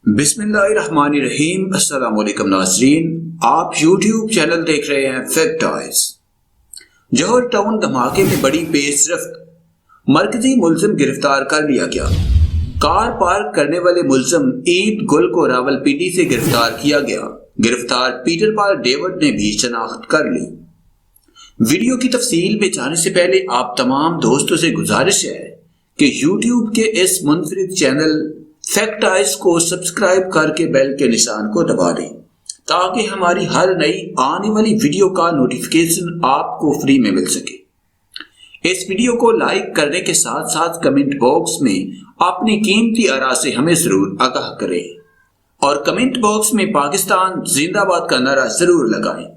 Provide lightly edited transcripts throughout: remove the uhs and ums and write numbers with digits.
بسم اللہ الرحمن الرحیم۔ السلام علیکم ناظرین، آپ یوٹیوب چینل دیکھ رہے ہیں فیکٹائز۔ جوہر ٹاؤن دھماکے میں بڑی پیش رفت، مرکزی ملزم گرفتار کر لیا گیا۔ کار پارک کرنے والے ملزم عید گل کو راولپنڈی سے گرفتار کیا گیا۔ گرفتار پیٹر پال ڈیوڈ نے بھی شناخت کر لی۔ ویڈیو کی تفصیل میں جانے سے پہلے آپ تمام دوستوں سے گزارش ہے کہ یوٹیوب کے اس منفرد چینل فیکٹائز کو سبسکرائب کر کے بیل کے نشان کو دبا دیں تاکہ ہماری ہر نئی آنے والی ویڈیو کا نوٹیفیکیشن آپ کو فری میں مل سکے۔ اس ویڈیو کو لائک کرنے کے ساتھ ساتھ کمنٹ باکس میں اپنی قیمتی آراء سے ہمیں ضرور آگاہ کریں اور کمنٹ باکس میں پاکستان زندہ باد کا نعرہ ضرور لگائیں۔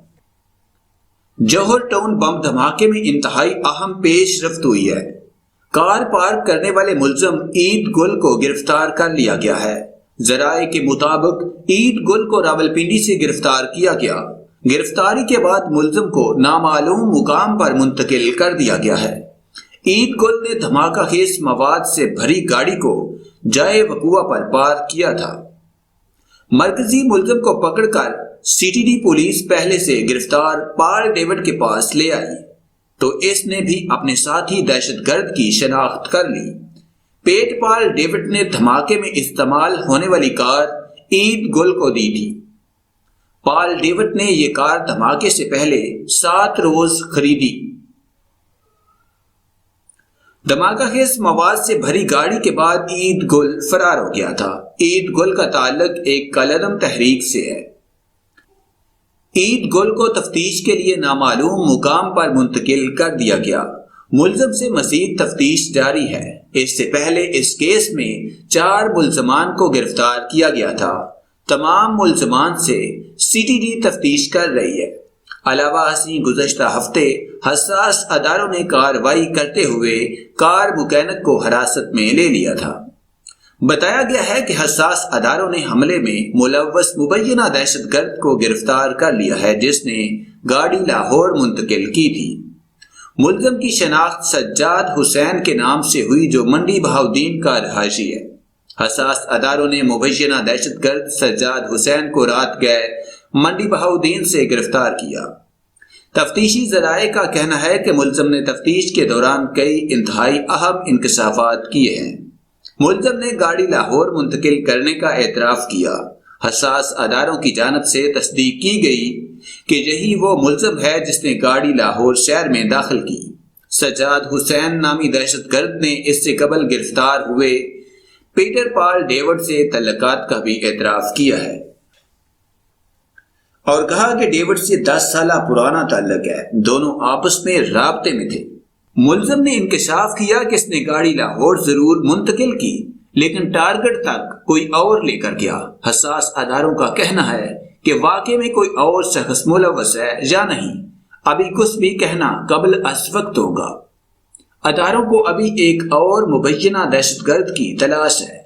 جوہر ٹاؤن بم دھماکے میں انتہائی اہم پیش رفت ہوئی ہے۔ کار پارک کرنے والے ملزم عید گل کو گرفتار کر لیا گیا ہے۔ ذرائع کے مطابق عید گل کو راولپنڈی سے گرفتار کیا گیا۔ گرفتاری کے بعد ملزم کو نامعلوم مقام پر منتقل کر دیا گیا ہے۔ عید گل نے دھماکہ خیز مواد سے بھری گاڑی کو جائے وقوع پر پارک کیا تھا۔ مرکزی ملزم کو پکڑ کر سی ٹی ڈی پولیس پہلے سے گرفتار پال ڈیوڈ کے پاس لے آئی تو اس نے بھی اپنے ساتھی دہشت گرد کی شناخت کر لی۔ پیٹ پال ڈیوڈ نے دھماکے میں استعمال ہونے والی کار عید گل کو دی تھی۔ پال ڈیوڈ نے یہ کار دھماکے سے پہلے 7 روز خریدی۔ دھماکہ خیز مواد سے بھری گاڑی کے بعد عید گل فرار ہو گیا تھا۔ عید گل کا تعلق ایک کالعدم تحریک سے ہے۔ عید گل کو تفتیش کے لیے نامعلوم مقام پر منتقل کر دیا گیا۔ ملزم سے مزید تفتیش جاری ہے۔ اس سے پہلے اس کیس میں 4 ملزمان کو گرفتار کیا گیا تھا۔ تمام ملزمان سے سی ٹی ڈی تفتیش کر رہی ہے۔ علاوہ ازیں گزشتہ ہفتے حساس اداروں نے کارروائی کرتے ہوئے کار مکینک کو حراست میں لے لیا تھا۔ بتایا گیا ہے کہ حساس اداروں نے حملے میں ملوث مبینہ دہشت گرد کو گرفتار کر لیا ہے جس نے گاڑی لاہور منتقل کی تھی۔ ملزم کی شناخت سجاد حسین کے نام سے ہوئی جو منڈی بہاؤدین کا رہائشی ہے۔ حساس اداروں نے مبینہ دہشت گرد سجاد حسین کو رات گئے منڈی بہاؤدین سے گرفتار کیا۔ تفتیشی ذرائع کا کہنا ہے کہ ملزم نے تفتیش کے دوران کئی انتہائی اہم انکشافات کیے ہیں۔ ملزم نے گاڑی لاہور منتقل کرنے کا اعتراف کیا۔ حساس اداروں کی جانب سے تصدیق کی گئی کہ یہی وہ ملزم ہے جس نے گاڑی لاہور شہر میں داخل کی۔ سجاد حسین نامی دہشت گرد نے اس سے قبل گرفتار ہوئے پیٹر پال ڈیوڈ سے تعلقات کا بھی اعتراف کیا ہے اور کہا کہ ڈیوڈ سے 10 سالہ پرانا تعلق ہے، دونوں آپس میں رابطے میں تھے۔ ملزم نے انکشاف کیا کہ اس نے گاڑی لاہور ضرور منتقل کی لیکن ٹارگٹ تک کوئی اور لے کر گیا۔ حساس اداروں کا کہنا ہے کہ واقعے میں کوئی اور شخص ملوث ہے یا نہیں، ابھی کچھ بھی کہنا قبل از وقت ہوگا۔ اداروں کو ابھی ایک اور مبینہ دہشت گرد کی تلاش ہے۔